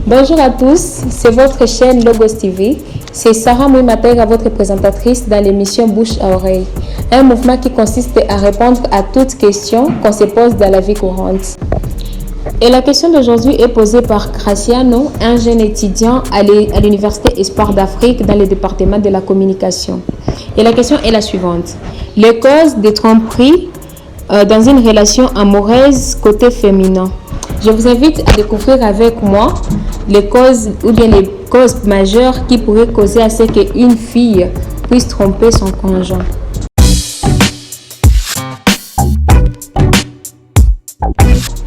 Bonjour à tous, c'est votre chaîne Logos TV. C'est Sarah Mouimatera, votre présentatrice dans l'émission Bouche à oreille. Un mouvement qui consiste à répondre à toutes questions qu'on se pose dans la vie courante. Et la question d'aujourd'hui est posée par Graciano, un jeune étudiant à l'Université Espoir d'Afrique dans le département de la communication. Et la question est la suivante. Les causes des tromperies dans une relation amoureuse côté féminin. Je vous invite à découvrir avec moi les causes ou bien les causes majeures qui pourraient causer à ce qu'une fille puisse tromper son conjoint.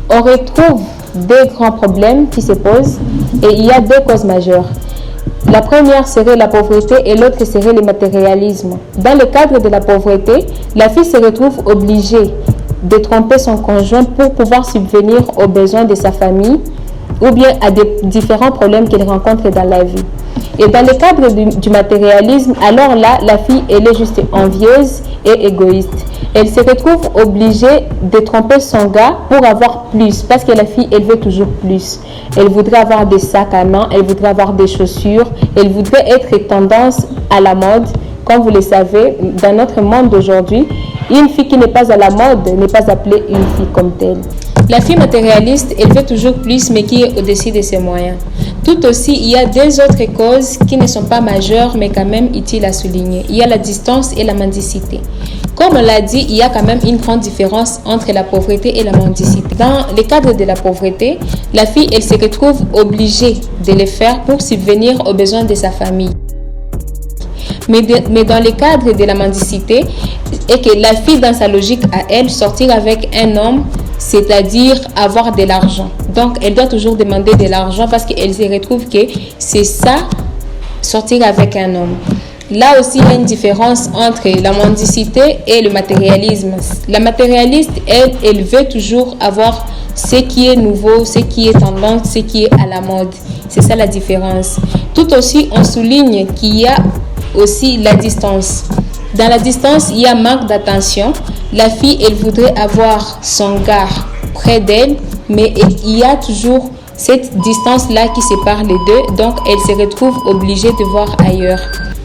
On retrouve deux grands problèmes qui se posent et il y a deux causes majeures. La première serait la pauvreté et l'autre serait le matérialisme. Dans le cadre de la pauvreté, la fille se retrouve obligée de tromper son conjoint pour pouvoir subvenir aux besoins de sa famille ou bien à des différents problèmes qu'elle rencontre dans la vie. Et dans le cadre du matérialisme, alors là, la fille, elle est juste envieuse et égoïste. Elle se retrouve obligée de tromper son gars pour avoir plus, parce que la fille, elle veut toujours plus. Elle voudrait avoir des sacs à main, elle voudrait avoir des chaussures, elle voudrait être tendance à la mode. Comme vous le savez, dans notre monde d'aujourd'hui, une fille qui n'est pas à la mode n'est pas appelée une fille comme telle. La fille matérialiste, elle veut toujours plus, mais qui est au-dessus de ses moyens. Tout aussi, il y a deux autres causes qui ne sont pas majeures, mais quand même utiles à souligner. Il y a la distance et la mendicité. Comme on l'a dit, il y a quand même une grande différence entre la pauvreté et la mendicité. Dans le cadre de la pauvreté, la fille, elle se retrouve obligée de le faire pour subvenir aux besoins de sa famille. Mais dans le cadre de la mendicité, et que la fille, dans sa logique à elle, sortir avec un homme, c'est-à-dire avoir de l'argent. Donc, elle doit toujours demander de l'argent parce qu'elle se retrouve que c'est ça, sortir avec un homme. Là aussi, il y a une différence entre la mendicité et le matérialisme. La matérialiste, elle veut toujours avoir ce qui est nouveau, ce qui est tendance, ce qui est à la mode. C'est ça la différence. Tout aussi, on souligne qu'il y a aussi la distance. Dans la distance, il y a manque d'attention. La fille, elle voudrait avoir son gars près d'elle, mais il y a toujours cette distance-là qui sépare les deux. Donc, elle se retrouve obligée de voir ailleurs.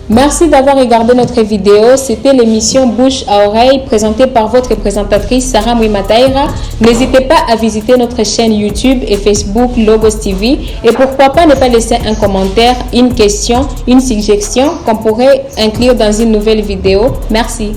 Merci d'avoir regardé notre vidéo. C'était l'émission Bouche à oreille présentée par votre présentatrice Sarah Mouimatera. N'hésitez pas à visiter notre chaîne YouTube et Facebook Logos TV. Et pourquoi pas ne pas laisser un commentaire, une question, une suggestion qu'on pourrait inclure dans une nouvelle vidéo. Merci.